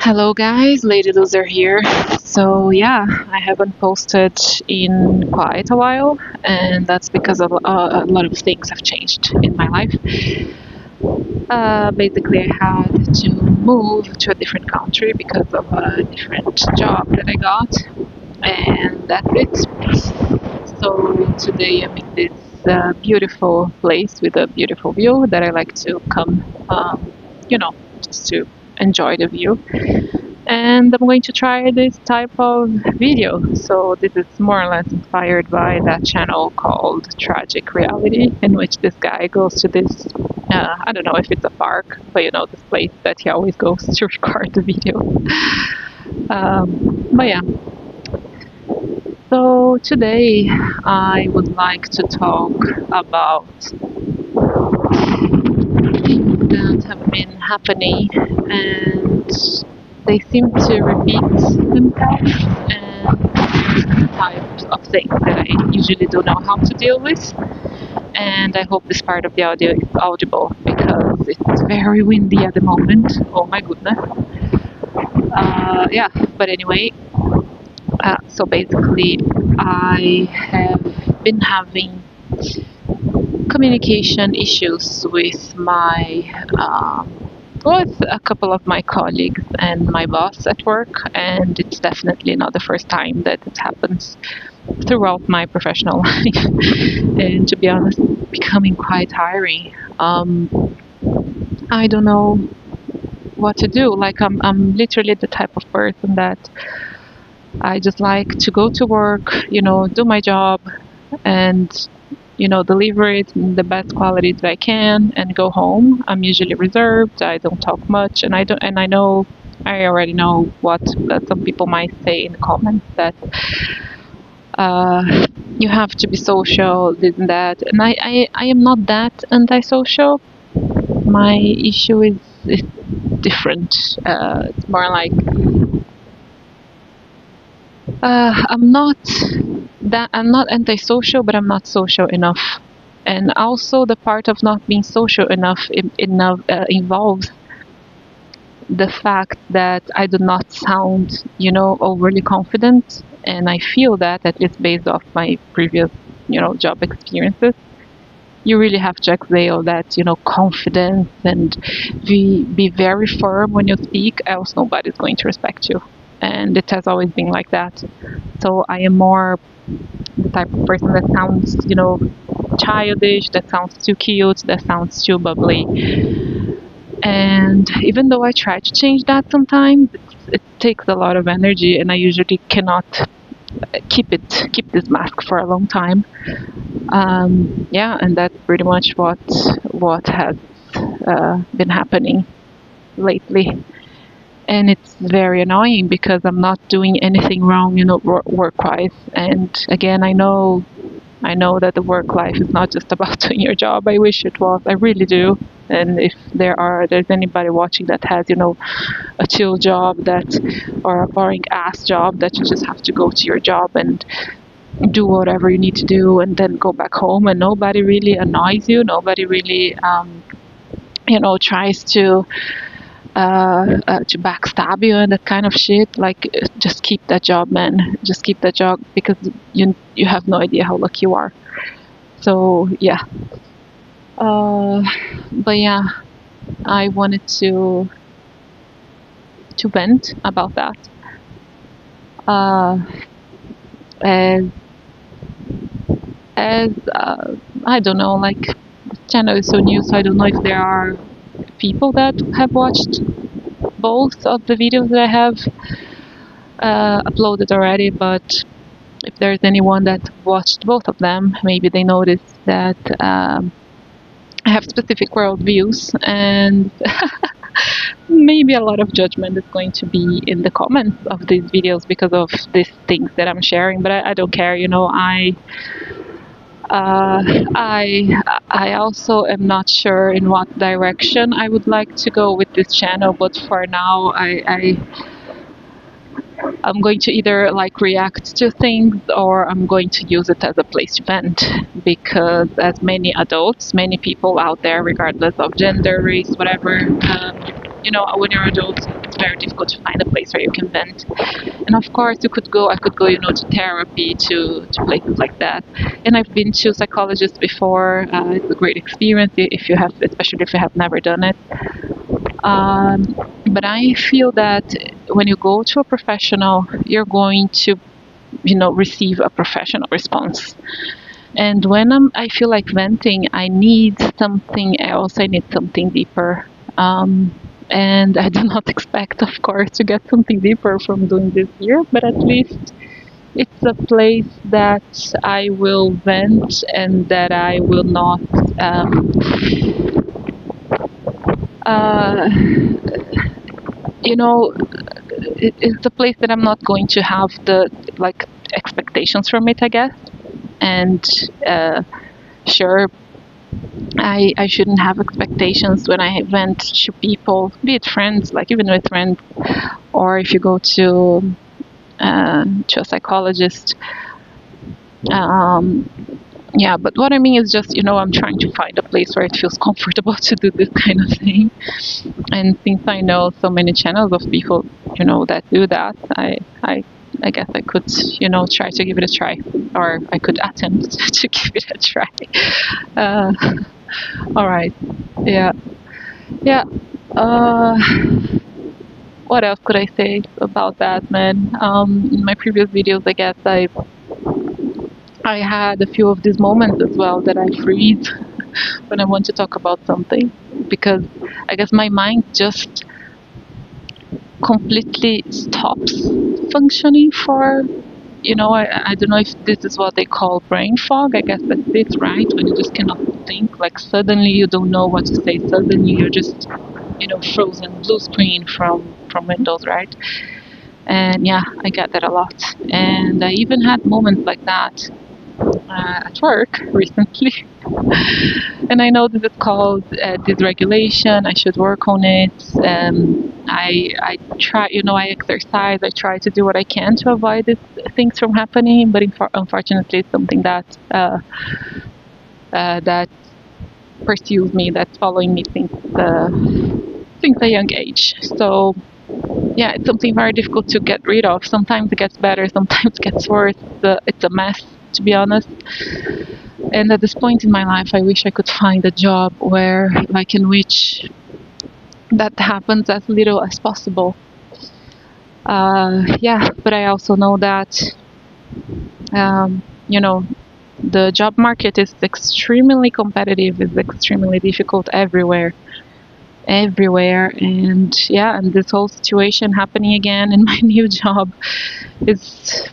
Hello guys, Lady Loser here. So yeah, I haven't posted in quite a while, and that's because of a lot of things have changed in my life. Basically, I had to move to a different country because of a different job that I got, and that's it. So today I'm in this beautiful place with a beautiful view that I like to come, just to enjoy the view, and I'm going to try this type of video. So this is more or less inspired by that channel called Tragic Reality, in which this guy goes to this, I don't know if it's a park, but this place that he always goes to record the video. But yeah, so today I would like to talk about things that have been happening, and they seem to repeat themselves, and types of things that I usually don't know how to deal with. And I hope this part of the audio is audible because it's very windy at the moment. Oh my goodness. Yeah, but anyway, so basically, I have been having communication issues with with a couple of my colleagues and my boss at work, and it's definitely not the first time that it happens throughout my professional life. And to be honest, it's becoming quite tiring. I don't know what to do. Like I'm literally the type of person that I just like to go to work, do my job, and deliver it in the best quality that I can and go home. I'm usually reserved. I don't talk much, and I already know what some people might say in the comments that you have to be social, this and that. And I am not that antisocial. My issue is different. It's more like I'm not antisocial, but I'm not social enough. And also the part of not being social enough involves the fact that I do not sound, overly confident. And I feel that, at least based off my previous, job experiences, you really have to exhale that, confidence and be very firm when you speak, else nobody's going to respect you. And it has always been like that. So I am more the type of person that sounds, childish, that sounds too cute, that sounds too bubbly. And even though I try to change that sometimes, it takes a lot of energy, and I usually cannot keep this mask for a long time. Yeah, and that's pretty much what has been happening lately. And it's very annoying because I'm not doing anything wrong, work-wise. And again, I know that the work life is not just about doing your job. I wish it was. I really do. And if there's anybody watching that has, a chill job or a boring ass job that you just have to go to your job and do whatever you need to do and then go back home, and nobody really annoys you. Nobody really, tries to backstab you and that kind of shit. Like, just keep that job, man. Just keep that job, because you have no idea how lucky you are. So yeah. But yeah, I wanted to vent about that. As I don't know, like, this channel is so new, so I don't know if there are people that have watched both of the videos that I have uploaded already, but if there's anyone that watched both of them, maybe they noticed that I have specific worldviews, and maybe a lot of judgment is going to be in the comments of these videos because of these things that I'm sharing, but I don't care, I also am not sure in what direction I would like to go with this channel, but for now I'm going to either like react to things, or I'm going to use it as a place to vent, because as many adults, many people out there, regardless of gender, race, whatever, when you're adult, it's very difficult to find a place where you can vent. And of course, I could go, to therapy, to places like that. And I've been to psychologists before. It's a great experience especially if you have never done it. But I feel that when you go to a professional, you're going to, receive a professional response. And when I feel like venting, I need something else. I need something deeper. And I do not expect, of course, to get something deeper from doing this here, but at least it's a place that I will vent and that I will not uh, it's a place that I'm not going to have the expectations from it, I guess. And sure, I shouldn't have expectations when I vent to people, be it friends, like even with friends, or if you go to a psychologist. Yeah, but what I mean is just, I'm trying to find a place where it feels comfortable to do this kind of thing. And since I know so many channels of people, that do that, I guess I could, try to give it a try, or I could attempt to give it a try. All right. Yeah. Yeah. What else could I say about that, man? In my previous videos, I guess I had a few of these moments as well that I freeze when I want to talk about something, because I guess my mind just completely stops functioning for, I don't know if this is what they call brain fog. I guess that's it, right? When you just cannot think, like suddenly you don't know what to say, suddenly you're just, frozen, blue screen from Windows, right? And yeah, I get that a lot. And I even had moments like that at work recently. And I know this is called dysregulation. I should work on it. I try, I exercise. I try to do what I can to avoid these things from happening. But unfortunately, it's something that that pursues me, that's following me since a young age. So yeah, it's something very difficult to get rid of. Sometimes it gets better, sometimes it gets worse. It's a mess, to be honest. And at this point in my life, I wish I could find a job in which that happens as little as possible. Yeah, but I also know that, the job market is extremely competitive, is extremely difficult everywhere. And yeah, and this whole situation happening again in my new job is,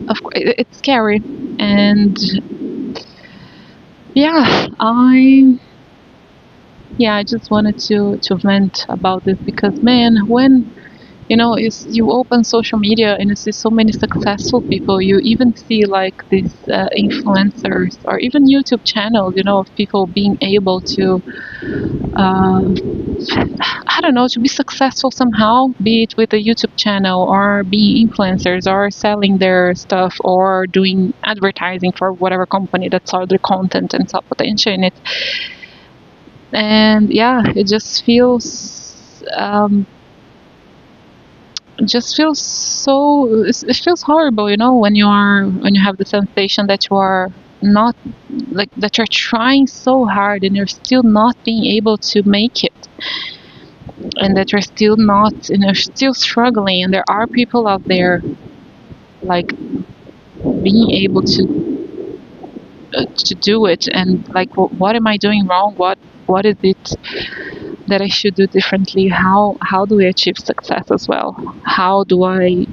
of course, it's scary. And yeah, I just wanted to vent about this, because man, when you open social media and you see so many successful people, you even see like these influencers or even YouTube channels, of people being able to I don't know, to be successful somehow, be it with a YouTube channel or being influencers or selling their stuff or doing advertising for whatever company that saw their content and saw potential in it. And yeah, it just feels it feels horrible, when you have the sensation that you are not, like, that you're trying so hard and you're still not being able to make it, and that you're still not, still struggling, and there are people out there like being able to do it, and like, what am I doing wrong? What is it that I should do differently? How do we achieve success as well? How do I,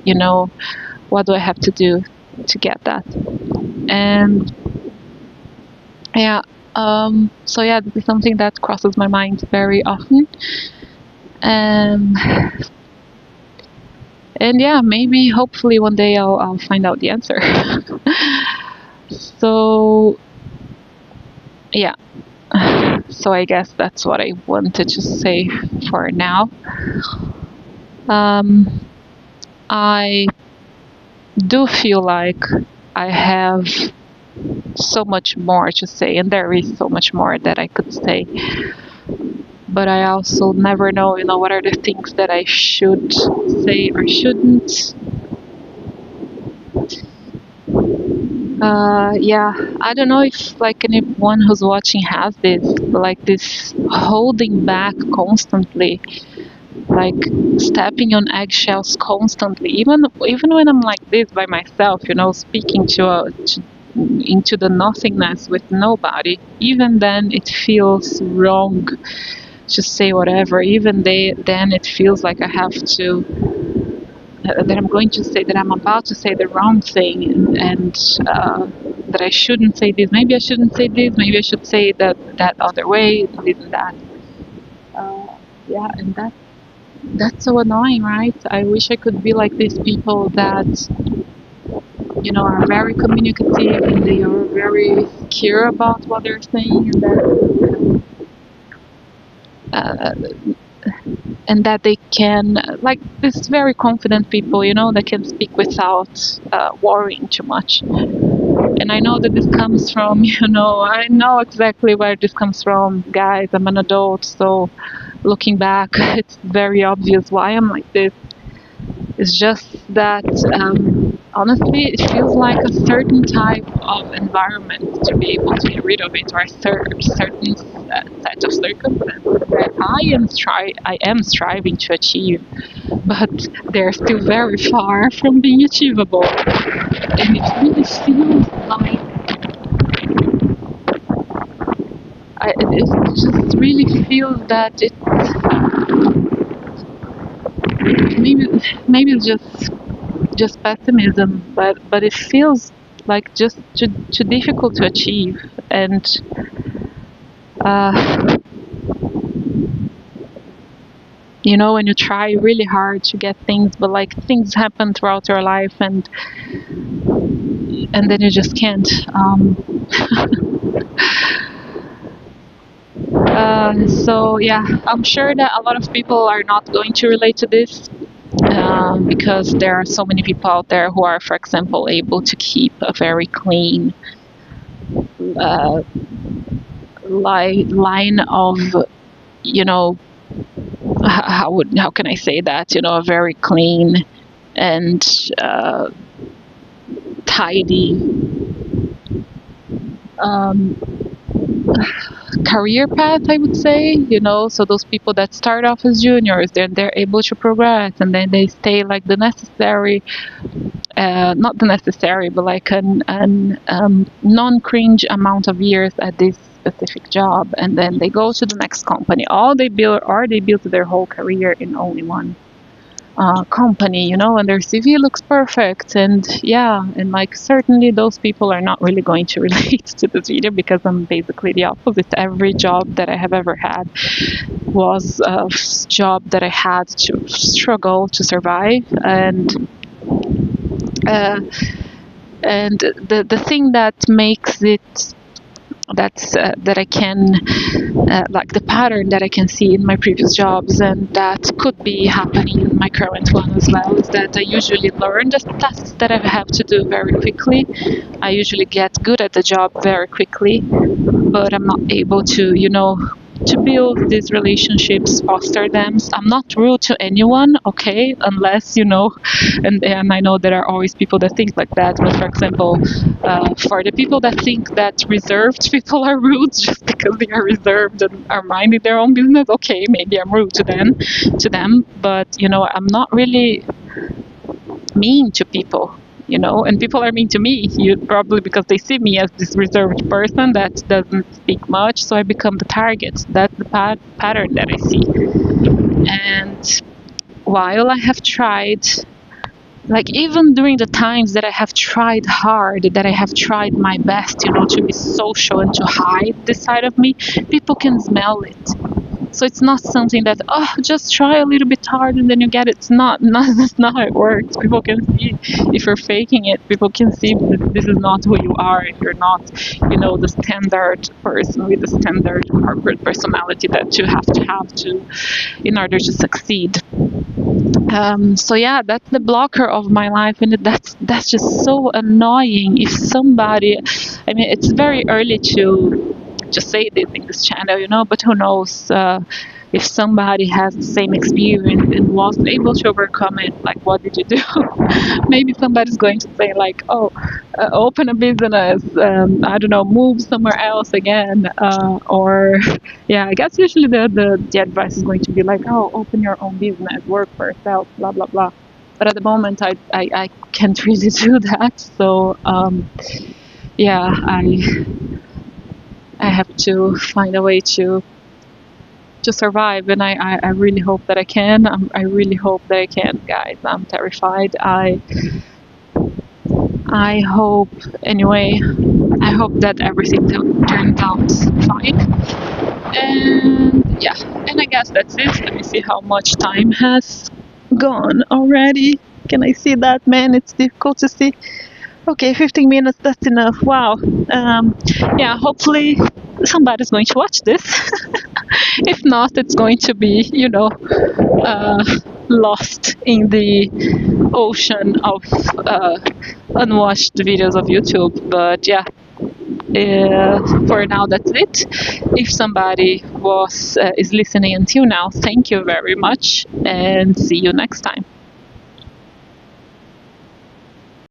what do I have to do to get that? And yeah, so yeah, this is something that crosses my mind very often. And yeah, maybe hopefully one day I'll find out the answer. So yeah, so I guess that's what I wanted to say for now. I do feel like I have so much more to say, and there is so much more that I could say, but I also never know, what are the things that I should say or shouldn't. Yeah, I don't know if like anyone who's watching has this, like this holding back constantly, like stepping on eggshells constantly. Even when I'm like this by myself, speaking into the nothingness with nobody. Even then, it feels wrong to say whatever. Then it feels like I have to. That I'm going to say, that I'm about to say the wrong thing, and that I shouldn't say this. Maybe I shouldn't say this. Maybe I should say that other way. This and that. Yeah, and that's so annoying, right? I wish I could be like these people that are very communicative and they are very secure about what they're saying, uh, and that they can, like this very confident people, that can speak without worrying too much. And I know that this comes from, I know exactly where this comes from, guys. I'm an adult, so looking back, it's very obvious why I'm like this. It's just that, honestly, it feels like a certain type of environment to be able to get rid of it, or a certain set of circumstances that I am striving to achieve, but they're still very far from being achievable. And it really feels like it just really feels that maybe it's just pessimism, but it feels like just too difficult to achieve. And when you try really hard to get things, but like things happen throughout your life, and then you just can't. So yeah, I'm sure that a lot of people are not going to relate to this, because there are so many people out there who are, for example, able to keep a very clean line of, how can I say that, a very clean and tidy career path, I would say. So those people that start off as juniors, they're able to progress, and then they stay like the necessary, not the necessary, but like an non-cringe amount of years at this specific job, and then they go to the next company. They build their whole career in only one company, and their CV looks perfect. And like certainly those people are not really going to relate to this video, because I'm basically the opposite. Every job that I have ever had was a job that I had to struggle to survive. And the thing that makes it that I can, like the pattern that I can see in my previous jobs, and that could be happening in my current one as well, is that I usually learn the tasks that I have to do very quickly. I usually get good at the job very quickly, but I'm not able to, to build these relationships, foster them. I'm not rude to anyone, okay, unless, and I know there are always people that think like that. But for example, for the people that think that reserved people are rude just because they are reserved and are minding their own business, okay, maybe I'm rude to them. But I'm not really mean to people. And people are mean to me, probably because they see me as this reserved person that doesn't speak much, so I become the target. That's the pattern that I see. And while I have tried, like even during the times that I have tried hard, that I have tried my best, to be social and to hide this side of me, people can smell it. So it's not something that, just try a little bit hard and then you get it. It's not that's not how it works. People can see if you're faking it. People can see that this is not who you are, if you're not, the standard person with the standard corporate personality that you have to in order to succeed. So yeah, that's the blocker of my life, and that's just so annoying. If somebody, it's very early to just say this in this channel, but who knows if somebody has the same experience and was able to overcome it, like, what did you do? Maybe somebody's going to say like, oh, open a business, I don't know, move somewhere else again, or yeah, I guess usually the advice is going to be like, oh, open your own business, work for yourself, blah blah blah. But at the moment, I can't really do that. So yeah, I have to find a way to survive, and I really hope that I can. I really hope that I can, guys. I'm terrified. I hope, anyway, I hope that everything turns out fine. And yeah, and I guess that's it. Let me see how much time has gone already. Can I see that, man? It's difficult to see. Okay, 15 minutes, that's enough. Wow. Yeah, hopefully somebody's going to watch this. If not, it's going to be, lost in the ocean of unwatched videos of YouTube. But yeah, for now, that's it. If somebody is listening until now, thank you very much, and see you next time.